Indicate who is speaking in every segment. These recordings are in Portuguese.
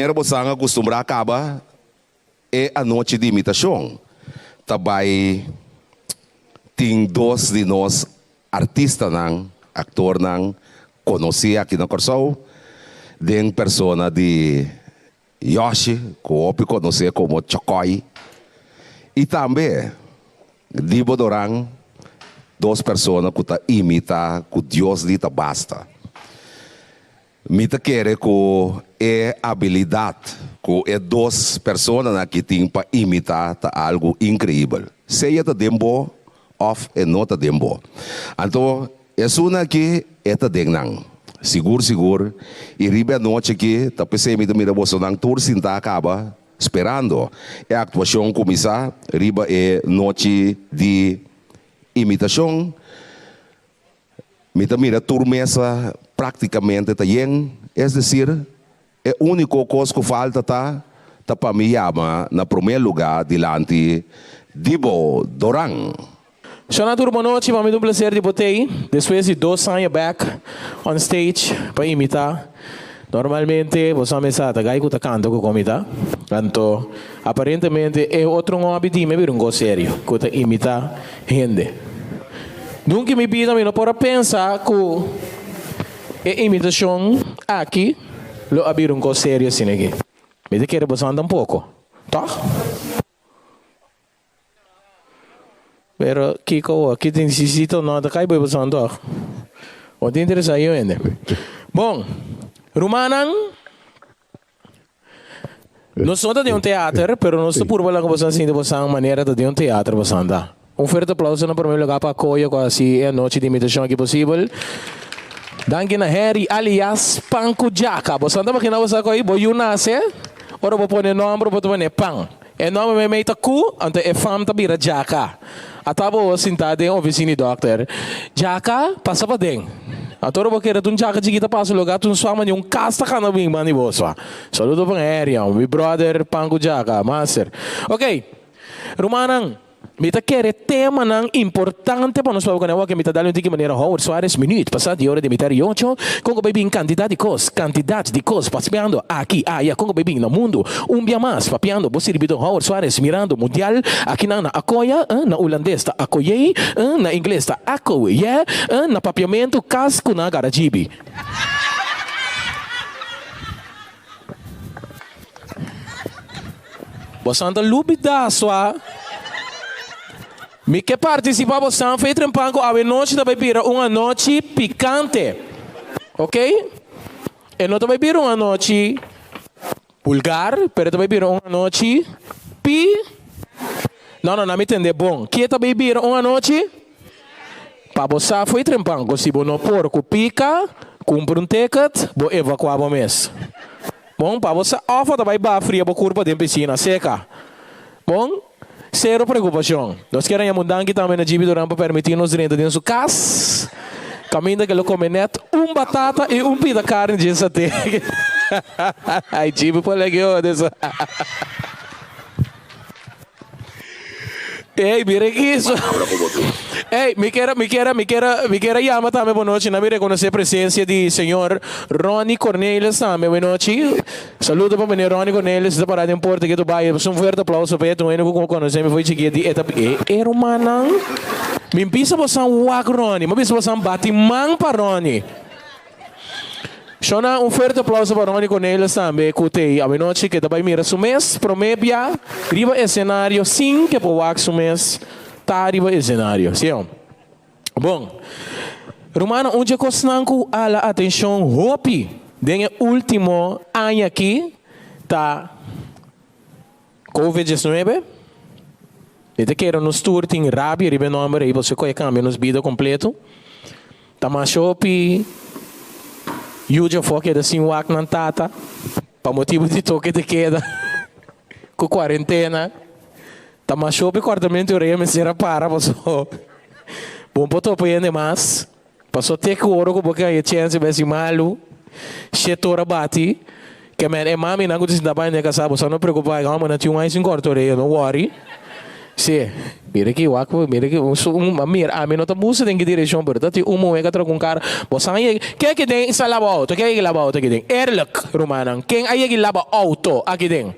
Speaker 1: maneira você acostuma acaba é a noite de imitação. Também tem dois de nós artistas, ator, conheci aqui na Corsol, de pessoa de Yoshi, que eu conheci como Chokoi, e também de Bodorang, duas pessoas que imitam que Deus lhe basta. Me quer que é habilidade, que é duas pessoas que têm para imitar algo incrível. Seja de dembo, ou não de dembo. Então, é uma que é de dengnang. Seguro. E riba noite que, tá pensei me mira você não tour sinta acaba esperando. É a atuação começar, riba é noite de imitação. Me mira tour mesa praticamente também, é decir, é a única coisa que falta tá para me chamar na primeiro lugar delante de Bodorang.
Speaker 2: Shona turma noite, para mim é um prazer de botei. Depois de 2 anos back on stage para imitar. Normalmente, você me sabe, gai que canto com comida. Canto, aparentemente é outro hobby de me vir um go sério, que imitar gente. Nunca me pida, me não pode pensar que a imitação aqui, lo abrir um go sério assim aqui. Me quer passar um pouco, tá? Pero Kiko, aqui tem necessito não, da cai boi passando. O te interessa aí ainda. Bom, Rumanan, nós somos de um teatro, pero nós estamos por lá com você assim de você maneira de um teatro passando. Forte aplauso no primeiro lugar para a Coia, quase a noite de imitação aqui possível. Danke na Harry alias Panku Jaka. Você anda para você coi, boi nasce, ora vou pôr nome, vou pôr Pang. É nome me meita cu, ante é fam tabira Jaka. Atabo sentado em oficina doctor. Jaka passa para dentro. A tora vou querer Jaka de passa lugar tu só mani casta cana bem mani boa. Saludo para Harry, meu brother Panku Jaka, master. Ok, Rumanan. Mita quer tema importante para nós para o que mita dá-lhe de que maneira Howard Soares minuto passado de hora de mitar yocho com o baby quantidade de cos passeando aqui com o baby no mundo dia mais papiando você ribido Howard Soares mirando mundial aqui na akoya na holandês ta akoyei na inglês ta akoye na papiamento casco na garajibi. Você anda lubida sua. Me que participava São Feito em Panco a noite da bebida uma noite picante, ok? E não também bebida uma noite vulgar, pero também bebida uma noite não me entende bom. Que também bebida uma noite para você foi em Panco se você não porco pica, cumpre ticket, vou evacuar o mês. Bom, para você ofa também vai fria para curva de piscina seca. Bom? Zero preocupação. Nós queremos mudar aqui também na GB durante para permitir-nos dentro de nossa casa. Caminho que ele come net, batata e pita carne de satê. Ai, GB por legal dessa. Ei, mira isso. Ei, me quer chamar também boa noite. Não me reconhecer a presença de senhor Ronnie Cornelius também boa noite. Saludo para o menino Ronnie Cornelius da parada em Porto que tu vai. Um forte aplauso para ele. Não vou conhecer, me foi chique de etapa. Hermano, me pisa você wak Ronnie, me pisa você batimang para Ronnie. Shona, forte aplauso para Ronnie Cornelius também, que a noite que também mira su mês, promébia, riba escenário, sim, que por wak su mês, tá riba escenário, sim. Bom, Romano, onde cosnanco a la atenção, hopi, den último ano aqui, tá COVID-19, e que era nos tour, tem rabia, riba número, e você coi cambia nos vida completo, tá mais hopi, Yuja foque da assim wak nan tata para motivo de toque de queda com quarentena tá macho pe quartamento rei me será para passou bom poto pende mais passou ter que ouro com boca e chance besi malu chetora bati que men é mami na gutis da banda que sabe só não preocupar calma na tinha mais em corto rei não worry Sim, mira que waco, mira que mira, a mim não tá música tem que direção por tanto um é que troca um cara, você aí que tem essa lava auto, que é lava auto aqui tem, Erlek, Romanan, quem aí que lava auto aqui tem,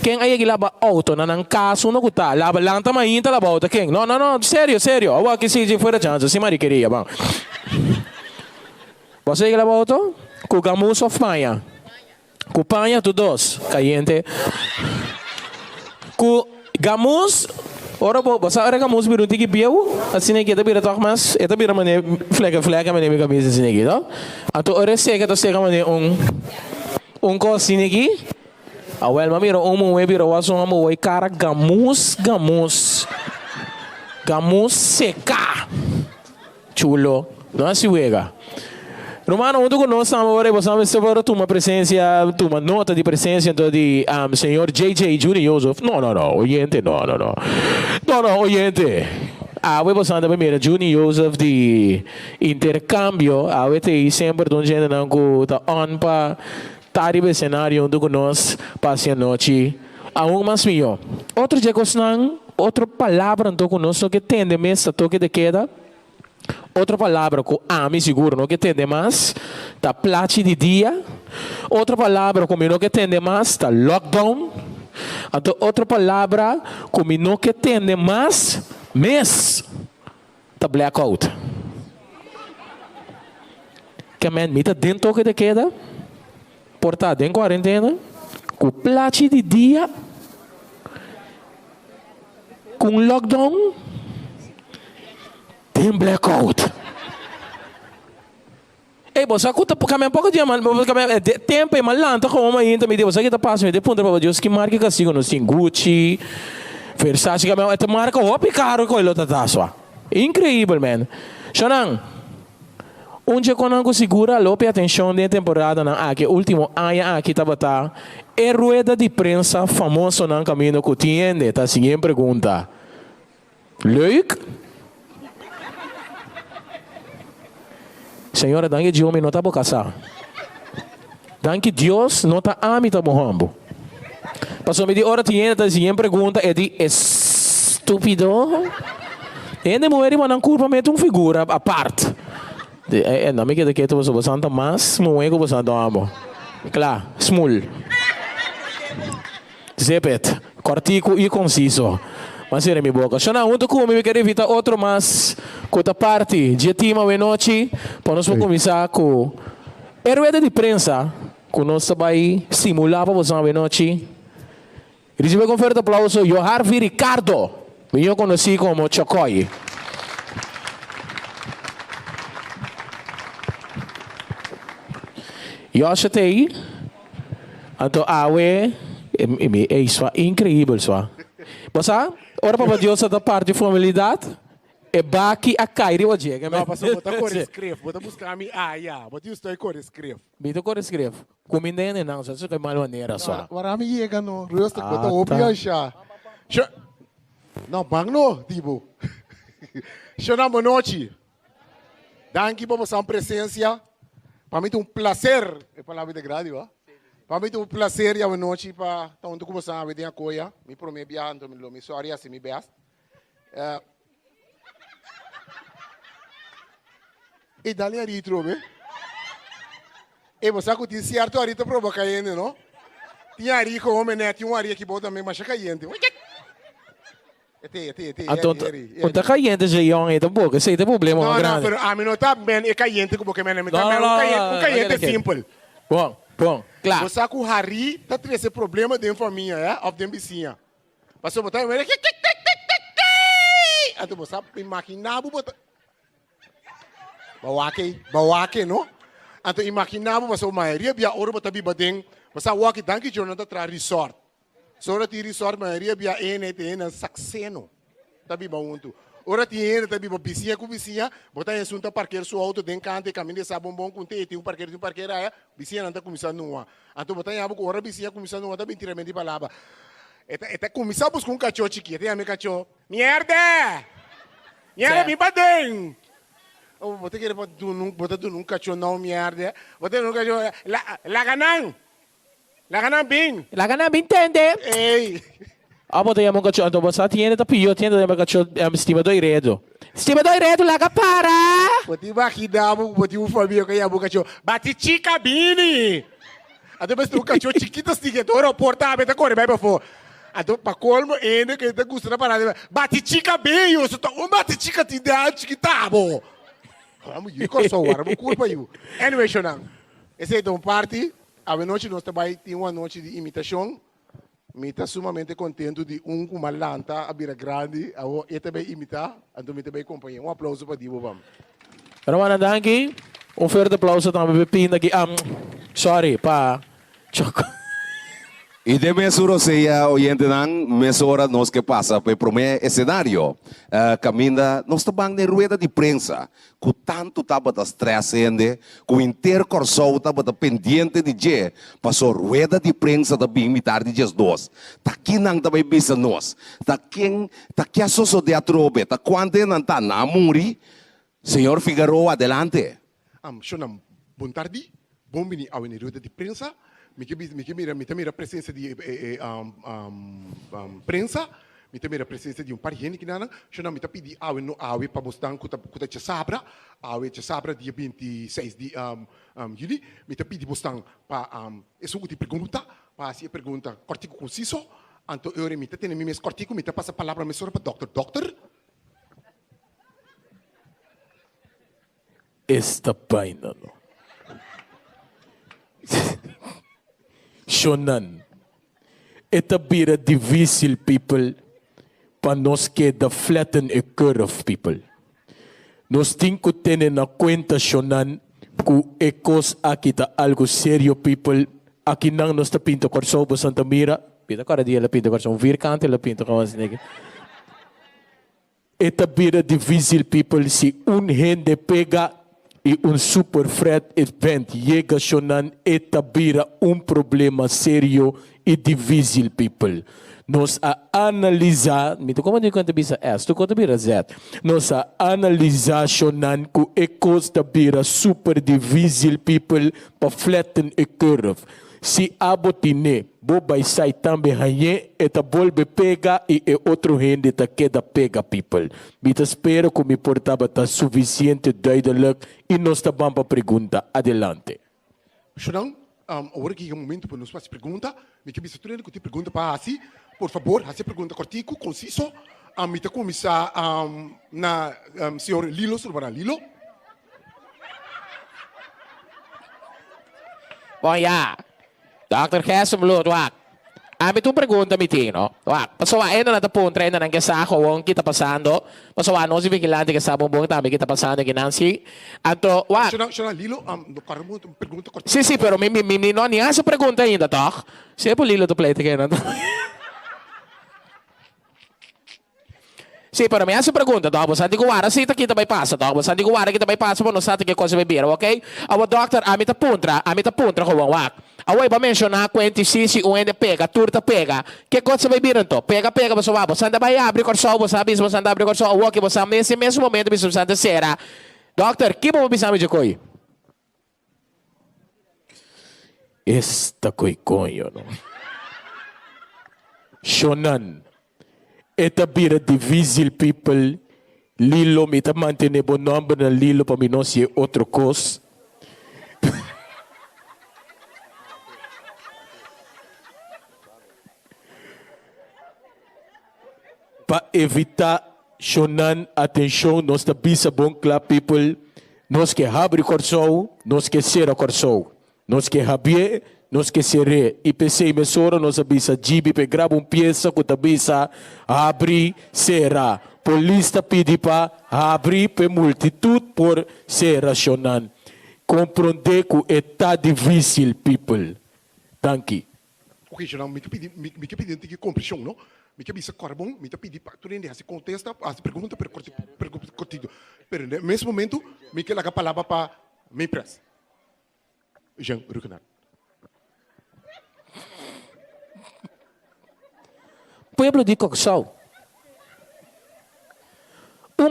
Speaker 2: quem aí que lava auto na nang caso no kuta, lava lang tama inta lava auto quem, não, sério, awa que se fora chance, se mari queria, bang, você aí que lava auto, com gamus of Maya, com panha tu dos, caliente, com gamus, ora bo, basta ora gamus biru tiki biau, assim que kita bira toque mas, eta bira mane flega mane minha camisa assim que, não? Ato ora sega mane co assim que, awel mamiro we bira waso amo we cara gamus seca, chulo, não é assim wega. Romano, onde nós estamos agora, você vai ter uma presença, uma nota de presença do senhor J.J. Juni Joseph. Não, oyente, não, oyente. Você sabe primeiro, Juni Joseph de intercâmbio, você tem sempre um gente que está on para estar no cenário onde nós passamos a noite. Aún mais melhor. Outro dia, outra palavra que que tem de mesa, toque de queda. Outra palavra que me seguro não que entende mais, tá plate de dia. Outra palavra que não que entende mais, tá lockdown. Outra palavra que não que entende mais, mês, tá blackout. Que man, me tá dentro que de queda, portado em quarentena, com plate de dia, com lockdown. Tem blackout. Ei, você escuta caminhar pouco dia, mas tempo é malanta como uma ainda me deu, você que tá passando, de ponta para Deus que marca que sigo no Gucci, Versace que é marca o caro com ele tá só. Incrível, man. Xanang. Onde quando segura lope atenção de temporada na aqui último ano aqui tá é rueda de prensa famoso no caminho que tiene, tá seguinte pergunta. Leuk? Senhora, danke Deus me não está casar. Danke Deus não está a mim tá morrendo. Passou me de hora tiene tá sem pergunta é de estúpido. Ende mulher mas não culpa mete figura a parte. Não me queda que tu você bastante mais, não é que você não amo. Claro, small. Zepet, cortico e conciso. Mas era minha boca. Xana, onde como me queria evitar outro mais com outra parte de tema de noite para nós começar com a rueda de prensa que nós vai simular para você de noite. Recebe com forte aplauso Joharvi Ricardo, eu conheci como Chocoy. Eu achei então é isso incrível só. Você ora para Deus da parte de familiaridade é baqui a cair o dia.
Speaker 3: Não, passou botar cor escreve, botar buscar a mim. Botar isso aí cor escreve.
Speaker 2: Bito cor escreve. Comida não, só que mal maneira só.
Speaker 3: Agora me chega no, rosto botar opia já. Não, bang no, tipo. Shona boa noite. Danke por vossa presença. Para mim é um prazer, é palavra de grade, ó. Para mim é um prazer e a noite para onde você sabe de a coisa. Me prometo viajar, então me sorria se me beas. E dali ali trobe. E você que tem certo ali to provoca ainda, não? Tinha ali com homem né, tinha um ali que bota também mas caindo.
Speaker 2: Então caindo já iam então pouco, esse é o problema
Speaker 3: grande.
Speaker 2: Não,
Speaker 3: pero a mim não tá bem é caindo porque me caindo simples.
Speaker 2: Bom, claro.
Speaker 3: Você com Harry tá tendo esse problema de família, é? Of them vizinha. Passou botar ele até você imaginar botar Bawake, no? Então imaginar você a maioria via ouro botar bibadeng, você walk danke jornada tra resort. Sora ti resort maioria via na saxeno. Tabi baunto. Ora tiene tabi vizinha com vizinha, botar em assunto parqueiro seu auto den cante caminho sa bombom com te um parqueiro é, vizinha não tá começando uma. Então botar em abo ora vizinha começando uma tá mentiramente palavra. Eta começamos com um cachorro chiquito, tem a minha cachorro. Merda! Merda me badem. Oh, você quer botar num cachorro não merda. Botar num cachorro Laganang bem.
Speaker 2: Laganang bem entende.
Speaker 3: Ei.
Speaker 2: Abo tayo mong kacho, ano ba sa tiyan ito piyo, tiyan tayo mga kacho, estimado iredo. Estimado iredo, laga para!
Speaker 3: Pati makinamo, pati o família kaya mo kacho, bati chica bini! Ato basta o kacho, chiquita stigetoro, portável, tá corre, vai pra fora. Ato pa colmo, ainda que tá gostando para bati chica bem, eu só tô, bati chica te dá, chiquita, bo. Vamos, eu só agora, vou culpa eu. Anyway, Shonang, esse é um party, a noite nós também tem uma noite de imitação. Me está sumamente contente de com uma lanta, a bira grande, eu também imitar, então me também acompanhar. Um aplauso para Divo, vamos.
Speaker 2: Ramana danki, forte aplauso também pepina aqui. Sorry, pa. Choco.
Speaker 1: E de mesura seja oyente ng mesura nos que passa pe primeiro escenário caminha nós tabang na rueda de prensa com tanto taba da stressende com intercorso taba da pendiente de je passou rueda de prensa da bem imitar de jes dos ta kinang tabay bisa nos ta que soso de atrobe ta quante nan ta namuri senhor Figueroa adelante
Speaker 3: Shonam, bom tarde, bom bini ao rueda de prensa. Me mira a presença de prensa, me mira a presença de par gente que nana, chama me pedi awe no awe para mostrar que te sabra, awe te sabra dia 26 de julho, me pedi mostrar para isso que te pergunta, para se pergunta cortico conciso, então eu me tem me mes cortico, me passa a palavra me para doctor.
Speaker 2: Esta paina no. Shonan, ita bira difícil people para nós que da flatten a curve people. Nós temos que ter na conta Shonan que é coisa aqui tá algo sério people. Aqui não nós tá pinto corso por Santa Mira, pinta cara dia la pinto corso, virkante la pinto como assim. Ita bira difícil people se gente pega e super fred event chega Shonan etabira problema sério e difícil people. Nós a analisar, mito como digo quanto bisa S, tu quanto bira Z. Nós a analisar Shonan ku ecos tabira super difícil people para flatten a curve. Se abotine, bobay sai também hanhe, eta bolbe pega e outro gente ta queda pega people. Mita espero que me portava ta suficiente duidelijk e nós ta bamba pergunta. Adelante.
Speaker 3: Shonang, agora que é o momento para nos fazer pergunta, me que bisa tudo que te pergunta para assim, por favor, faça pergunta cortico, conciso. Me tá começar na senhor Lilo, sobre Lilo.
Speaker 2: Bom, ya. Dr. Kesum Lud, wak. Ami tu pergunta mitino. Wak. Pasawa, na punta, na nang kesa ako, wong kita pasando. Pasawa, no si vigilante kesa buong tabi kita pasando kinansi. Anto, wak.
Speaker 3: Shonang, Lilo, pergunta cortico.
Speaker 2: Si, pero no niya sa pergunta ainda, tok. Siya po Lilo to plate kayo na to. Si, pero may asa pergunta, tok. Basta di ko wara, si kita may pasa, tok. Basta di ko wara, kita may pasa po, no sa ating kaya may bira, okay? Awa, doctor, ami ta puntra ko, wak. Away ba mencionar kwenti sisi uende pega, turta pega. Que coisa vai virar então? Pega, você vai, você anda vai abrir corso, você sabe, você anda abrir corso, o que você nesse mesmo momento você anda será. Doctor, que bom bisa me coi? Esta coiconho, não. Shonan, eta bira difícil people, Lilo me tá mantendo bom nome na Lilo para mim não ser outro coisa. Para evitar Shonan atenção, nós também bom club people, nós que abre corso, nós que será corso, nós que abrir, nós que será. E pensei mesora, nós abisa gibi pe grava peça que tabisa abrir será. Polícia pede para abrir pe multitud por será Shonan. Compreender que é difícil people. Thank you.
Speaker 3: Ok, Shonang, me pedi que compreensão, não? Me que bisa carbon, me pedi para tu rende, se contesta, se pergunta per cortido. Pero nesse momento, me que a palavra para me press. Jean Rukenar.
Speaker 2: Pueblo de Coxal.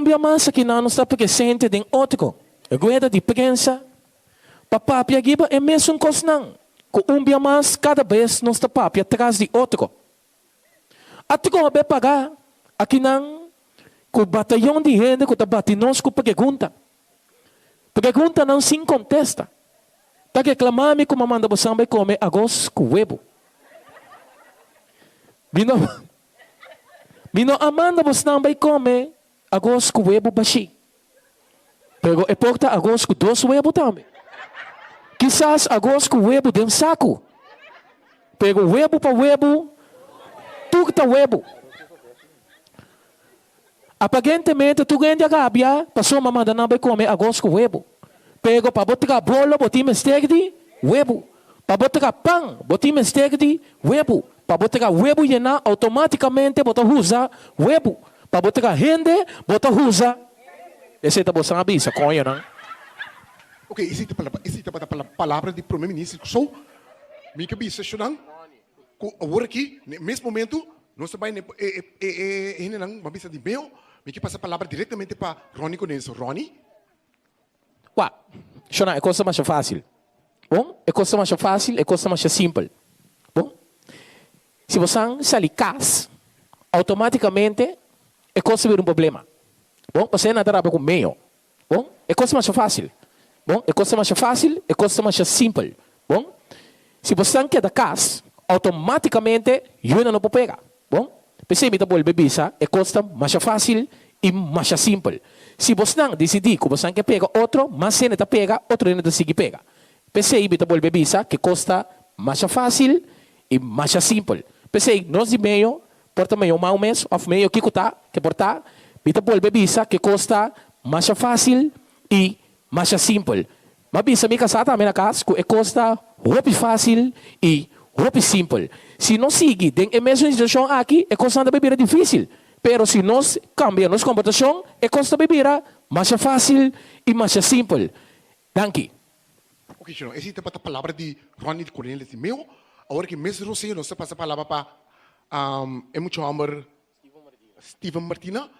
Speaker 2: Bia massa que não está porque sente de ótico. A guarda de pensa. Papá pia giba é mesmo cosnang. Com bia mas cada vez não está papia atrás de ótico. At ko be paga, akinang ko batalhão de gente ko tabatinos ko pergunta. Pergunta não sem contesta. Tá que clamame como manda você vai comer arroz com huevo. Mino amanda você não vai comer arroz com huevo baixi. Pero é porta arroz com 2 huevos também. Quizás arroz com huevo de saco. Pero huevo para huevo, tudo tá huevo. Aparentemente, tu ganha a Arábia, passou uma manda não vai comer arroz com huevo. Pero para botar bolo, botar mistake de huevo. Para botar pão, botar mistake de huevo. Para botar huevo llenar, automaticamente botar usa huevo. Para botar gente, botar usa. Esse é o que avisa, conha, não?
Speaker 3: Ok, existe a palavra de primeiro-ministro. So, me que bisa siya agora aqui, nesse momento, nós também não mabisa de meu, me que passa a palavra diretamente para Ronnie Conenso. Ronnie?
Speaker 2: Ué, isso não é coisa mais fácil. Bom, é coisa mais fácil, é coisa mais simples. Bom, se você sai casa, automaticamente é coisa vir problema. Bom, você não trabalha com meio. Bom, é coisa mais fácil. Bom, é coisa mais fácil, é coisa mais simples. Bom, se você quer da casa, automaticamente, eu não pode pegar. Bom, pensei que você bebisa, é coisa mais fácil e mais simples. Se você não decidir que você quer pegar outro, mas você não pega, outro não consegue pegar. Pensei que você bebisa, que custa mais fácil e mais simples. Pensei, nós de meio, porta meio mau mês, of meio que custa, que porta, você bebisa, que custa mais fácil e mais simples. Mas bisa me casar também na casa, que custa muito fácil e muito simples. Se não seguir a mesma situação aqui, é coisa de beber difícil. Pero se nós cambiamos nossa comportação, é coisa de beber mais fácil e mais simples. Danke.
Speaker 3: Ok, senhor, existe a palavra de Ronnie de Cornelius de meu, agora que mesmo Rosinho, nós passa a palavra para é muito amor Steven Martina.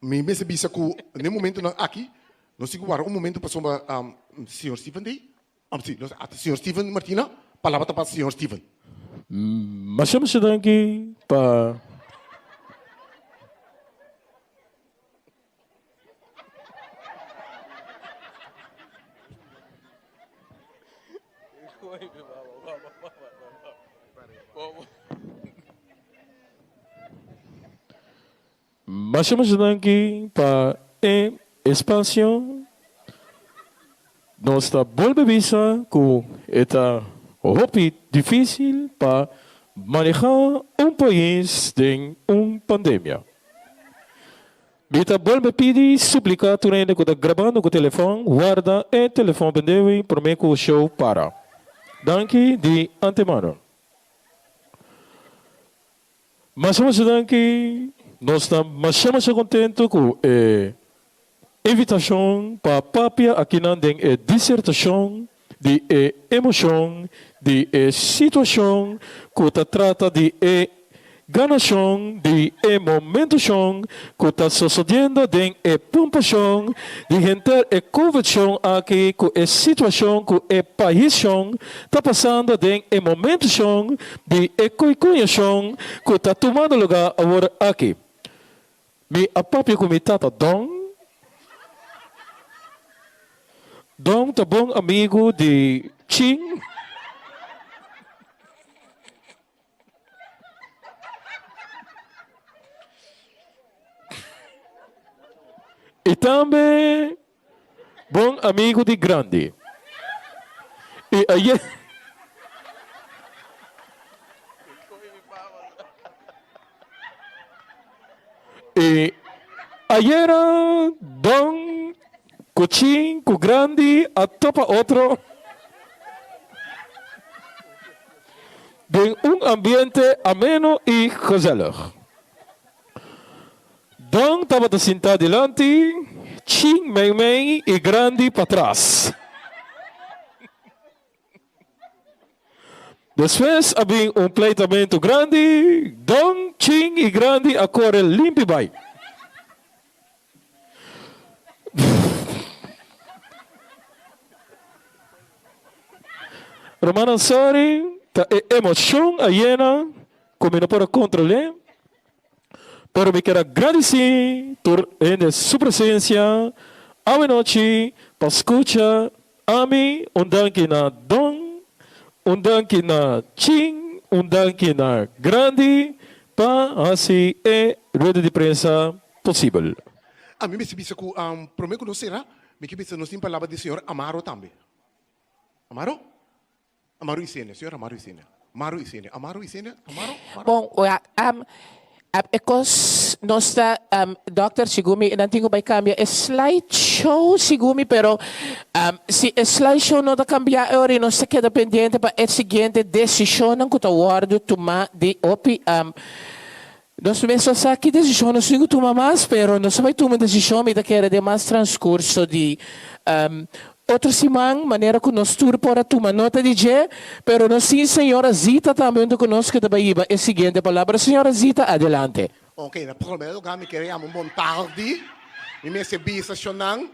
Speaker 3: Me mesmo bisa que no momento aqui, nós temos um momento para o senhor Steven Day. Senhor Steven Martina, palavra para o senhor Steven.
Speaker 2: Mas chama-se aqui para... Mas chama-se aqui para expansão. Nós está volvendo com esta roupa difícil para manejar país em uma pandemia. Bita volve pedir suplicar turene que está gravando com o telefone, guarda o telefone pendeu para mim que o show para. Danke de antemano. Mas chama-se aqui. Nós estamos contentos com a invitação para a papia aqui na dissertação de emoção, de situação que trata de ganação, de momentação que está sucedendo de pompação, de gente conversão aqui com a situação que país está passando de momentação, de conhecimento que está tomando lugar agora aqui. Me apapia com me tata Dong tá bom amigo de Ching. E também bom amigo de Grande. E aí e ayer Don Cuchin, cu Grande, a topa outro de ambiente ameno e gezellig. Don estava sentado delante, Ching, Mei e Grande para trás. Depois havia pleitamento grande, Don, Ching e Grande a correr limpo vai. Romana Sori, ta emoção ayena, como não para controlar, pero me quero agradecer por sua presença, a noite, para escutar, a mim, danke na Dong, danke na Ching, danke na Grande, para assim rueda de prensa possível.
Speaker 3: A mim me se que prometo não será, me que bisa nos palavra do senhor Amaro também. Amaro? Amaro Isene, senhor Amaro Isene. Amaro Isene, Amaro Isene, Amaro?
Speaker 4: Bom, ekos nosta Dr. Sigumi nantingo bay cambia slideshow Sigumi pero si slideshow não da cambia ora não se queda pendiente para a seguinte decisão não que guardo tomar de opi nós mesmos aqui decisão não sigo tomar mais pero não se vai tomar decisão me da querer de mais transcurso de outro semana, maneira que nós tudo para tomar nota de G, pero nós sim, senhora Zita também conosco da Bahia. É a seguinte palavra, senhora Zita, adelante.
Speaker 3: Ok, na primeiro lugar, me queria um bom tarde. Me recebi estacionando.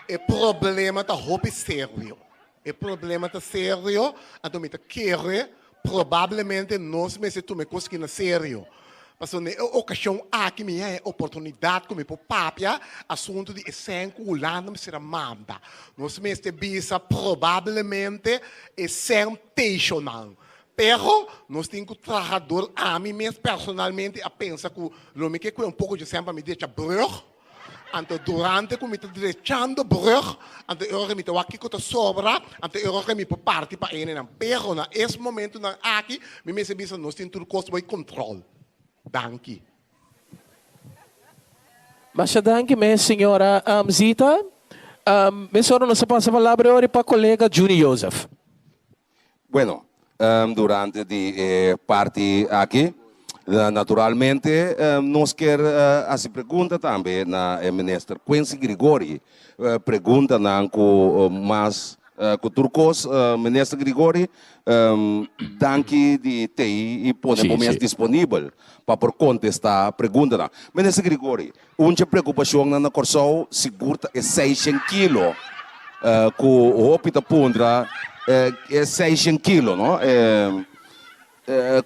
Speaker 3: É problema tá roupa sério. É problema tá sério. Então, me querer, provavelmente, nós me se tome coisa que não sério. Mas na ocasião aqui minha é oportunidade como para papia assunto de essenculando será manda. Nós mesmo bisa provavelmente é sensacional. Pero nós temos que trabalhador a mim mesmo personalmente a pensar que não me quer um pouco de sempre me deixa brug. Ante durante que me está deixando brug, ante eu me estou aqui que sobra, ante eu me parte para ele não. Pero na esse momento na aqui me mesmo bisa nós temos tudo custo de controle. Danke.
Speaker 2: Mas danke, minha senhora Zita. Minha senhora, não se passa a palavra agora para o colega Juni Joseph.
Speaker 1: Bueno, durante a parte aqui, naturalmente, nós queremos fazer pergunta também na ministra Quincy Grigori. Pergunta não com mais com turcos, ministro Grigori, danke de TI e podemos disponível para contestar a pergunta. Ministro Grigori, uma preocupação na Corsol segura é 600 quilos, com o Opita Pundra é 600 quilos, não?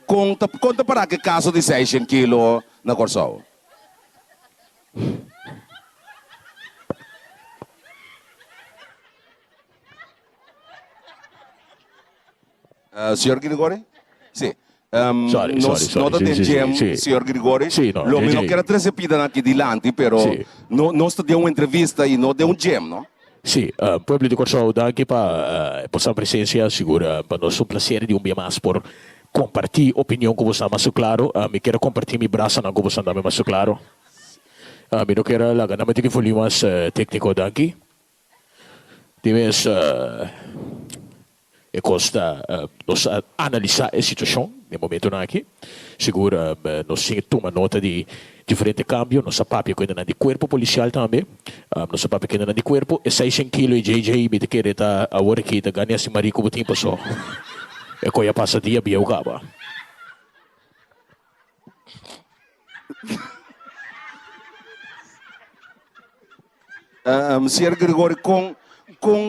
Speaker 1: Conta para que caso de 600 quilos na Corsol? Senhor Grigori? Sim.
Speaker 2: Sorry.
Speaker 1: Nós temos senhor Grigori.
Speaker 2: Sim, no.
Speaker 1: Lo não quero trazer pida aqui dilante, pero nós deu uma entrevista e não deu gem, não?
Speaker 2: Sim, pueblo de Corsol, daqui para sua presença, segura, para nós um prazer de dia mais por compartilhar opinião com você mais claro. Me quero compartilhar meu braço com você também mais claro. Me não quero lá, não me tem que falar mais técnico daqui. Temos costa nós analisar a situação no momento aqui. Segura, nós toma nota de diferente câmbio, nossa papia que ainda de corpo policial também, nossa papia que ainda de corpo, e 600 quilos de JJ, me te querer a hora que te ganha assim marico o tempo só. É que eu passa dia bem o cabo.
Speaker 1: Senhor Grigori, com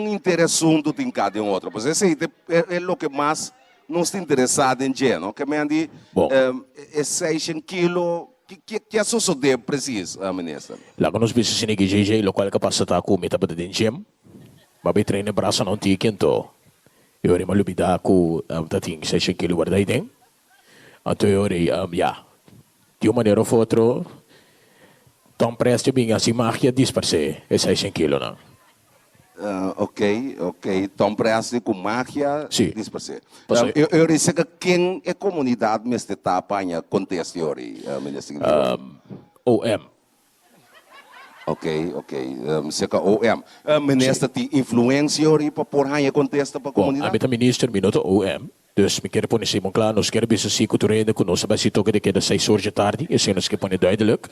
Speaker 1: interesse do tem cada outro, pois esse é o que mais nos interessado em dia, não? Que me andi é 600 quilos. Que é só de preciso, ministra?
Speaker 2: Lá que nós precisamos de JJ, o qual que passa tá com meta para dentro gym, mas bem treino braço não tinha quento. Eu era maluco da com tá tinha 600 quilos guarda aí dentro. Então eu era de uma maneira ou outra, tão presto bem assim máquina disperse é 600 quilos não.
Speaker 1: Ok. Então, parece com máquina, disperse. Eu disse que quem é comunidade neste etapa em contexto, ministro?
Speaker 2: OM.
Speaker 1: Ok. Se que OM. Ministro, tem influência para pôr em contexto para a comunidade?
Speaker 2: A ministro, minuto OM. Dus me quero pôr nesse momento claro, nós queremos ver se cultura que nós sabemos se toca de que é 6 horas de tarde, isso nós queremos pôr duidelijk.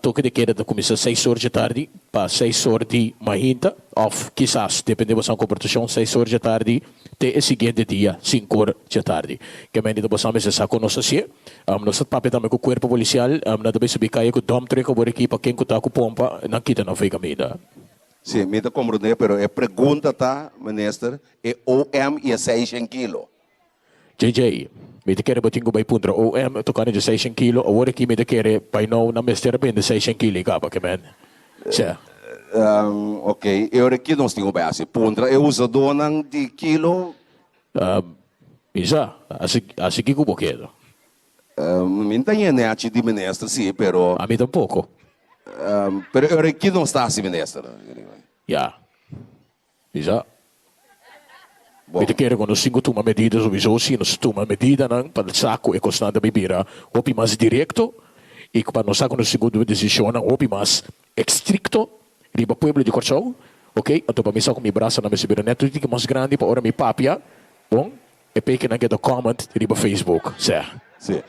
Speaker 2: Toca de que é começar 6 horas de tarde para 6 horas de manhã, ou quizás, dependendo da competição, 6 horas de tarde até o seguinte dia, 5 horas de tarde. Que me ainda passamos se saco nossa se, nós papel também com o corpo policial, nada bem subir cair com o dom treco por aqui para quem está com pompa, não quita não foi caminho.
Speaker 1: Sim, me dá compreender, pero a pergunta tá, ministro, é OM e 600 quilos.
Speaker 2: JJ, May te kere ba tingo bay puntra OM to kani de 6 kilo awore ki may te kere by now na mester ben de 6 kilo ka ba kemen. Siya.
Speaker 1: Ok, eu aqui nós temos bem assim. Pondra, eu uso donang de quilo.
Speaker 2: Isa, así que kubo kedo.
Speaker 1: Minta né ati de ministro sim, pero
Speaker 2: A mí tampoco.
Speaker 1: pero eu aqui não está assim ministro.
Speaker 2: Ya. Isa.
Speaker 1: Bom,
Speaker 2: May te kere quando singo tuma medidas o viso si nos tuma medida nang para saco e constante bibira opi mas directo e para nos saco no segundo decisão nang opi mas estricto riba pueblo de Corsão, ok? Então para mim só com mi braço na minha neto que mais grande para ora mi papia, bom? E peke na get a comment riba Facebook, certo?
Speaker 1: sim.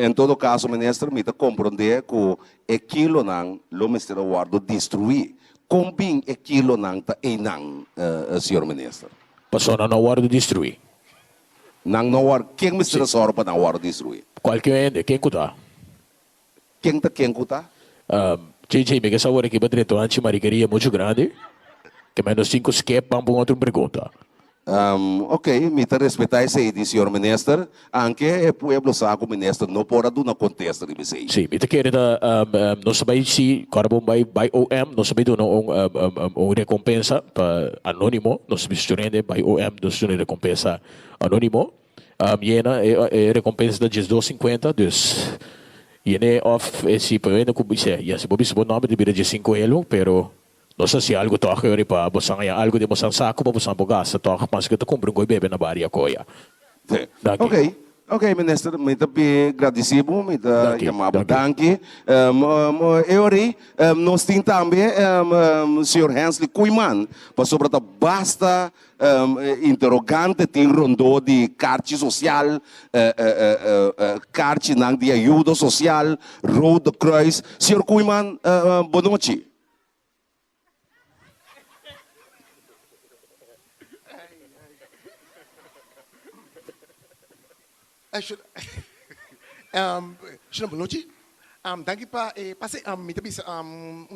Speaker 1: Em todo caso, ministro, me compreender que aquilo não, lo ministro guardo destruir. Combin aquilo não tá e não, senhor ministro.
Speaker 2: Passou na hora de destruir.
Speaker 1: Não war, quem ministro só para não war destruir?
Speaker 2: Qualquer ende, quem cuida?
Speaker 1: Quem cuta?
Speaker 2: JJ, me essa hora que vai direto antes maricaria muito grande, que menos 5 skep para outra pergunta.
Speaker 1: Ok, me respeitar essa aí, senhor ministro, anche o pueblo sabe ministro não pode dar uma contesta de você.
Speaker 2: Sim, me te quer nós sabemos se carbon by OM, nós sabemos uma recompensa para anônimo, nós sabemos que by OM, nós sabemos recompensa anônimo, e é recompensa da 250, dus e é off esse poema que você, e se você o nome de bira de 5 euros, pero não sei se algo toca aí para você ganhar algo de você saco para você bogar, toca mas que tu compra bebê na baria coia.
Speaker 1: Ok. Ok, ministro, muito agradecido, muito chamado danke. Eu nós temos também o senhor Hensley Kuiman, para sobre a basta interrogante tem rondou de carte social, carte de ajuda social, Road Cross. Senhor Kuiman, boa noite.
Speaker 3: Boa noite. Danke para passe mita bisa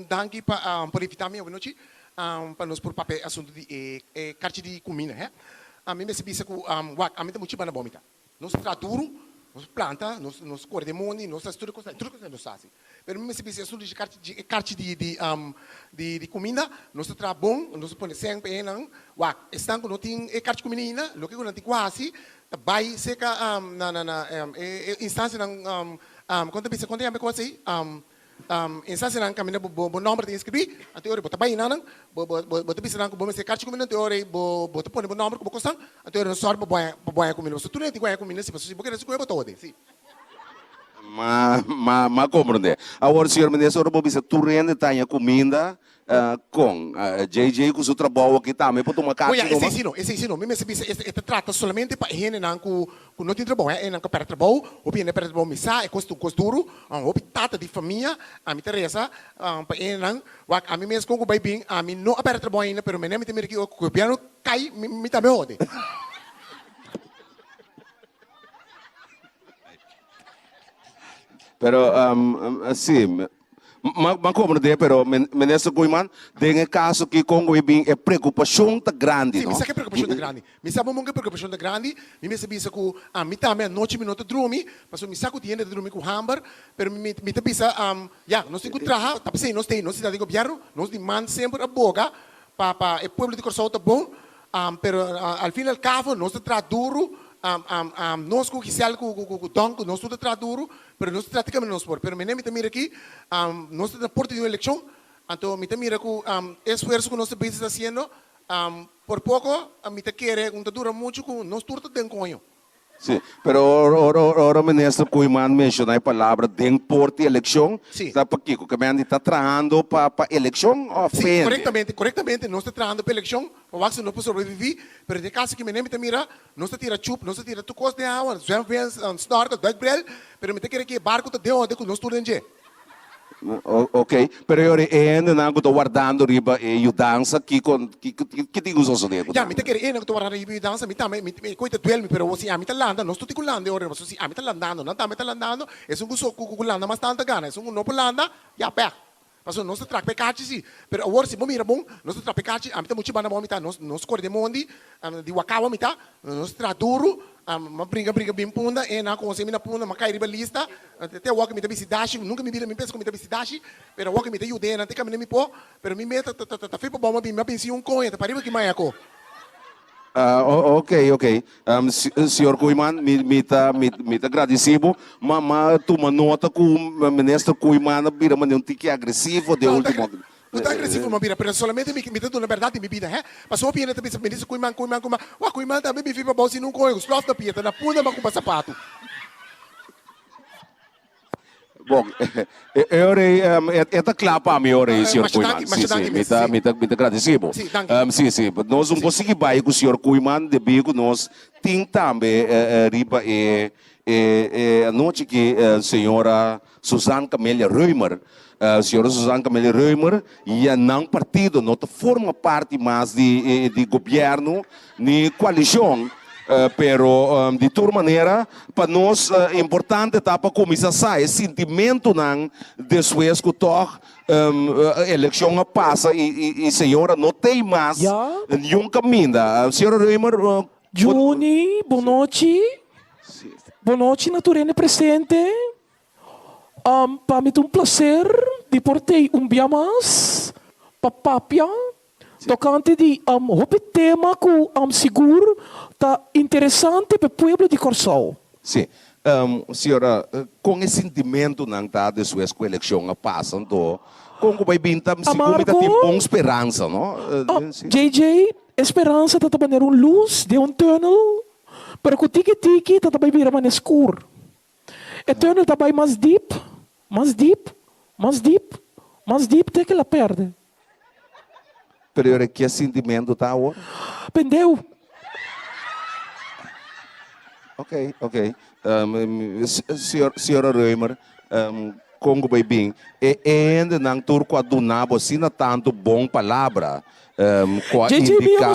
Speaker 3: danke para por evitar minha boa noite para nós por papel assunto de carte de comida, é? A mim me bisa com wak a mim tem muito bana bomita. Nós traduro, nós planta, nós cor de moni, nós tudo coisa nós faz. Pero me bisa assunto de carte de comida, nós tra bom, nós põe sempre nang wak estão com não tem carte de comida, lo que não tem quase vai seca na instância ng quando é a coisa aí instância ng kami na bo number de inscrever a teoria bota bay nanang bo bisa nang bo se carte comida teoria bo pone bo number bo costan a teoria sor bo boa comida so tu nem tem comida se você porque se coisa todo sim
Speaker 1: ma compreende. Agora, senhor ministro, eu bisa turende tanya comida com JJ com o seu trabalho aqui também para tomar café.
Speaker 3: Esse ensino, me bisa este trata solamente para gente não com não tem trabalho, é não para trabalho, o bem para trabalho misa, é costuro, o tata de família, a mim Teresa, para ele não, a mim mesmo com o bai bem, a mim não para trabalho ainda, pero me nem me tem que o governo cai, me também ode.
Speaker 1: Pero sim, mas compreende, pero ministro Guiman, tem caso que Congo é preocupação tá grande,
Speaker 3: sim,
Speaker 1: não?
Speaker 3: Sim, é preocupação tá grande. Me sabe muito preocupação tá grande. Me sabia que a mim também noite minuto dormir, mas me saco de dormir com hamburger, pero me sabia nós temos que trabalhar, tá pensando, nós temos de governo, nós demandamos sempre a boca para o povo de Corsão tá bom, pero al fim e al cabo nós tá duro. Nós com quisel com donco nós tudo tra duro, pero nós praticamente nós por, pero me nem mira aqui, nós na porta de uma eleição, então me mira com esforço que nós estamos fazendo, por pouco me quer dura muito com nós tudo tem conho.
Speaker 1: Sim, pero ora ministro Kuiman mencionou a palavra de porte eleição, está para que o está trabalhando para eleição ou
Speaker 3: sim, corretamente, nós estamos trabalhando para eleição, para o não pode sobreviver, mas no caso que me nem mira, nós tira chup, nós tira tu costa de água, zwemvens, snorkel, dagbrel, mas me quer que barco de onde que nós tudo em dia.
Speaker 1: Ok, pero eu ainda não estou guardando riba e dança que tem os ossos dele.
Speaker 3: Já, me te quer ainda estou guardando riba e dança, me coita duel me pero você a me tá landa, nós tudo culando ora, você a me tá landando, não tá me tá landando, é um gusto culando mas tanta gana, é um não pulanda, já pé. Paso nós tra pecati sim. Pero agora se mira bom, nós tra pecati, amita muito bana bom mita, nós cor de mondi, di wakawa mita, nós tra duro, brinca bem punda, na com se mina punda, makai riba lista, até walk mita bisidashi, nunca me vira me pensa com mita bisidashi, pero walk mita yude, na te caminho me po, pero me meta foi para bom, me pensi coisa, para riba que mais ako.
Speaker 1: Ok. Senhor Kuiman, me agradecido, mas tu nota que o ministro Kuiman vira um tique agressivo de último.
Speaker 3: Não está agressivo, uma bira, mas solamente me dando na verdade, me vida, é? Mas só piena também, ministro Kuiman, o Kuiman também me fica bom se não conhece, os próximos da pieta, na puna, mas com sapato.
Speaker 1: Bom, é claro para mim, senhor Kuiman. Sim, me agradecido. Sim. Nós não conseguimos ir com o senhor Kuiman, devido nós tem também riba a noite que a senhora Susana Camélia Reumer, senhora Susana Camélia Reumer, e não partido, não forma parte mais de governo, nem coalição. Pero de toda maneira para nós é importante tá para começar a esse sentimento não depois que a eleição passa e senhora não tem mais nenhum caminho. Senhora Reimer,
Speaker 4: Juni, boa noite. Boa noite, natureza presente. Para mim é prazer de portar dia mais para Papia. Tocante de tema que seguro tá interessante para o povo de Corsol.
Speaker 1: Sim. Senhora, com esse sentimento não está depois que a eleição passa, então, como vai vir seguro tem boa esperança, não?
Speaker 4: JJ, esperança está também luz de túnel, para que o tiki está também vir mais escuro. O túnel está bem mais deep, até que ela perde.
Speaker 1: Pero que sentimento está agora?
Speaker 4: Pendeu.
Speaker 1: Ok. Senhora Reimer, como vai bem, ainda não turco a donabo, se não tanto bom palavra,
Speaker 4: indicar...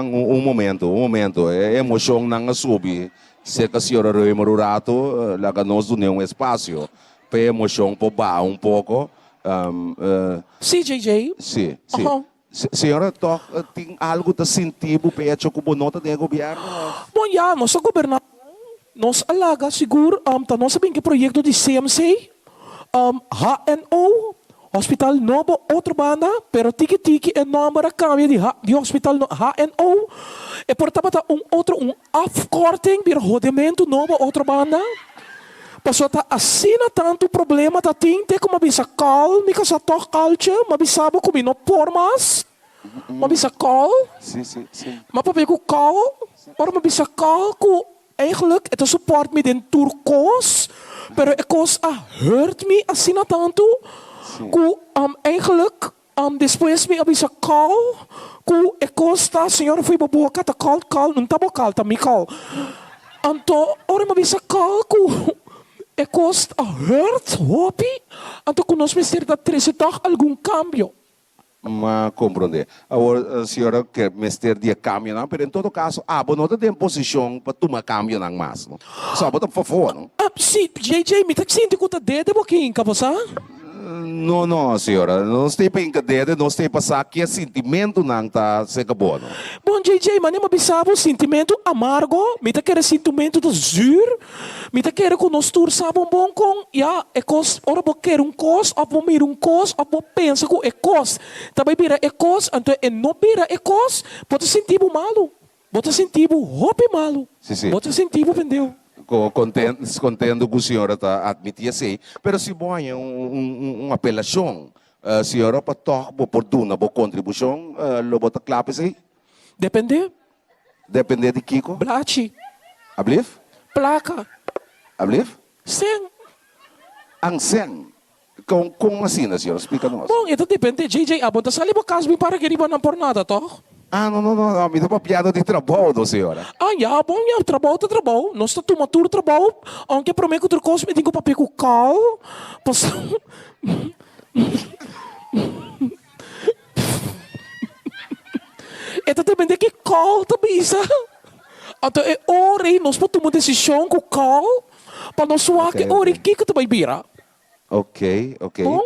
Speaker 1: um momento, emoção não sobe, se a senhora Reimer o rato, lá que nós donamos espaço, para emoção para um pouco.
Speaker 4: Sim, JJ.
Speaker 1: Sim. Senhora, tem algo de sentido para a nota do governo?
Speaker 4: Bom, nosso governador, nós alaga seguro, nós sabemos que o projeto de CMC, HNO, Hospital Novo, outra banda, pero tiki é nome da câmbio de Hospital HNO, e portanto um afkorting, para rodamento novo, outra banda. Passou tá assina tanto problema tá tinte como bisa call, me casa toc culture, mas bisa bo como não por mais. Mas bisa call.
Speaker 1: Sim.
Speaker 4: Mas para ver com call, ora mas bisa call com eigenlijk het support me den turcos, pero het kost hurt me assina tanto. Com eigenlijk depois me bisa call, com het kost a senhora foi boa tá call, não tá bocal tá me call. Anto ora mas bisa call com é cost hurt, hobby, então que nós precisamos ter algum cambio.
Speaker 1: Mas compreender. Agora, a senhora quer mestre de cambio, não? Mas em todo caso, não tem posição para tomar cambio não mais, não? Só para favor, não?
Speaker 4: Sim, JJ, me está sentindo que está dentro de boquinha, você?
Speaker 1: Não, senhora. Nós temos para encadear, nós temos para passar que o sentimento não está se acabou, não?
Speaker 4: Bom, JJ, mas não pensava o sentimento amargo, me está querendo sentimento de zur, me está querendo que nós todos sabemos bom com, é cos, ora vou querer cos, ou vou mirar cos, ou vou pensar que é cos, também vira cos, então não vira cos, pode sentir malo, pode sentir roupa malo, pode sentir vendeu.
Speaker 1: Contendo que a senhora está admitindo assim, mas se bom é uma apelação, a senhora para tocar oportuna, boa contribuição, lo bota claro assim?
Speaker 4: Depende
Speaker 1: de Kiko?
Speaker 4: Blachi.
Speaker 1: Ablif?
Speaker 4: Placa.
Speaker 1: Ablif?
Speaker 4: Sen.
Speaker 1: Ang sen. Como assim, senhora? Explica-nos.
Speaker 4: Bom, itu depende, JJ. Abonta sa libo kasbi para que riba ng pornada, toh?
Speaker 1: Não. Me dá uma piada de trabalho, senhora.
Speaker 4: Bom, trabalho. Nós estamos tomando trabalho. Aunque prometo que outro me digo papel com cal. Itu depende que cal também, isa. Então, é hora nós podemos tomar decisão com cal.
Speaker 2: Panoswaki,
Speaker 1: Okay,
Speaker 2: ori,
Speaker 1: okay.
Speaker 2: kiko to bira.
Speaker 1: Ok.
Speaker 2: Bom.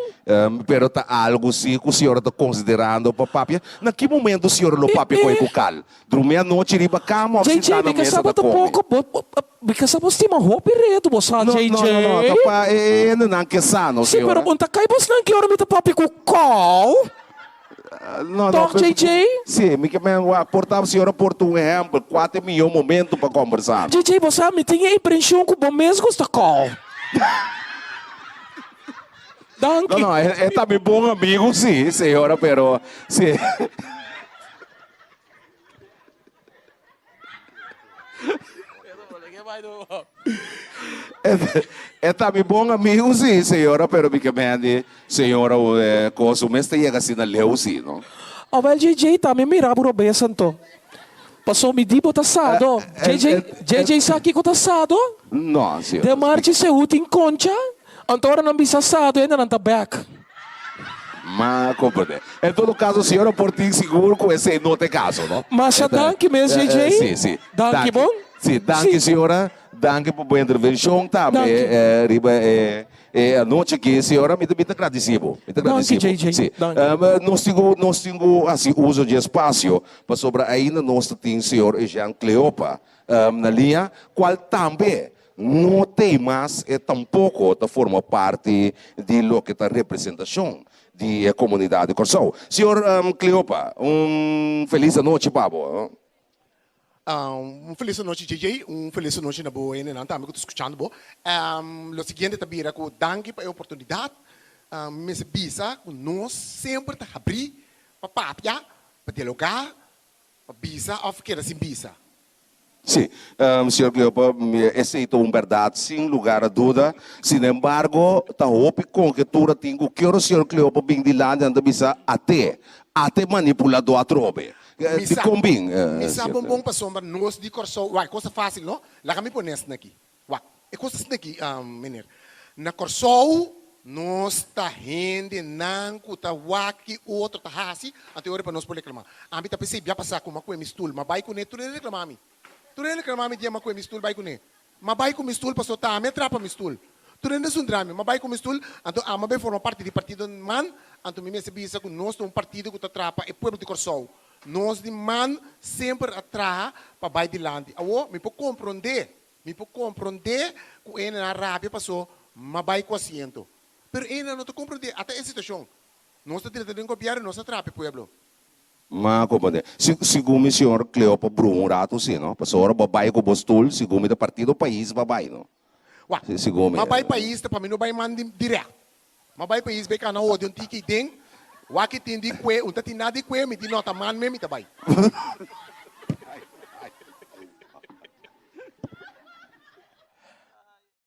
Speaker 1: Pero tá algo sim que o senhor está considerando para papia. Na que momento o senhor lo papia com o cal? Durante a noite riba cama ou se
Speaker 2: JJ,
Speaker 1: tá na
Speaker 2: because
Speaker 1: mesa da
Speaker 2: sabe
Speaker 1: come?
Speaker 2: pouco, because sabe stima hopi reto, bossa,
Speaker 1: Não,
Speaker 2: JJ.
Speaker 1: não, tapa não que sano,
Speaker 2: Sim,
Speaker 1: senhora.
Speaker 2: pero unta kay boss nang kiora mita papi ko call.
Speaker 1: Não,
Speaker 2: Talk, JJ?
Speaker 1: Sim, me que me portava a senhora por um exemplo, 4 milhões momento para conversar.
Speaker 2: JJ, bossa, me tinha impressão que bom mesmo está call. Danke.
Speaker 1: Não, é também bom amigo, sim, senhora, pero sim. É também bom amigo, sim, senhora, pero me que me senhora, coisa, mas tem que assim na leu, sim, não?
Speaker 2: Oh, well, JJ, tami miraburo besan to. Passou me di tasado. JJ saki ko tasado.
Speaker 1: Não, senhora.
Speaker 2: De marchi se uting concha. Antora não bisa sado ainda não tá back.
Speaker 1: Mas, compreende. Em todo caso, a senhora por ti seguro com esse não tem caso, não?
Speaker 2: Mas danke mesmo, JJ.
Speaker 1: Sim.
Speaker 2: Danke bom?
Speaker 1: Sim, danke, senhora. Danke por boa intervenção também.
Speaker 2: Danke.
Speaker 1: Riba, a noite que a senhora me agradecido.
Speaker 2: Danke, JJ.
Speaker 1: Sim.
Speaker 2: Danke.
Speaker 1: Nós temos assim, uso de espaço, para sobre ainda nós temos o senhor Jean Cleopa na linha, qual também não tem mais e tampouco forma parte de lo que está representação de comunidade Corsão. Senhor Cleopa, feliz noite, Babo.
Speaker 3: Feliz noite, JJ. Feliz noite na boa, né? Não, também que estou escutando boa. Lo seguinte, também é que danke pela oportunidade. Me se bisa, que nós sempre tá abrir para papia, para dialogar, para bisa, ou que era sem bisa.
Speaker 1: Sim, senhor Cleopa, essa é uma verdade, sem lugar a dúvida. Sin embargo, está óbvio com que tu tenho que o senhor Cleopa vem de lá, anda bisa até manipulador a trobe. De combin.
Speaker 3: Misa bom para sombra nós de Corsou. Uai, coisa fácil, não? Lá que me pones aqui. Uai, é coisa assim aqui, menino. Na Corsou, nós está rende, nanco, tá waki, outro tá hasi, até hora para nós poder reclamar. A mim tá pensei, já passar com uma coisa mistul, mas vai com ele, tu não reclamar a mim. Tu não reclamar a mim, dia uma coisa mistul, vai com ele. Mas vai com mistul, passou, tá, me trapa mistul. Tu não é um drama, mas vai com mistul, então a mim forma parte do partido man, então me se bisa com nós, um partido que tá trapa, é povo de Corsou. Nós de man sempre atrás para vai de lande. Awo, me pode compreender que ele na Arábia passou, mas vai com assento. Pero ele não te compreende até essa situação. Nós estamos tentando copiar a nossa trapa, pueblo.
Speaker 1: Mas, compreende. Segundo o senhor Cleopa Bruno, rato, sim, não? Passou hora, babai com o Bostul, segundo o partido, país, babai, não? Segundo.
Speaker 3: Mas vai país, para mim não vai mandar direto. Mas vai país, vai canal, onde um tiki tem, waki tem de que, um tati nada de que, me de nota man, me tá vai.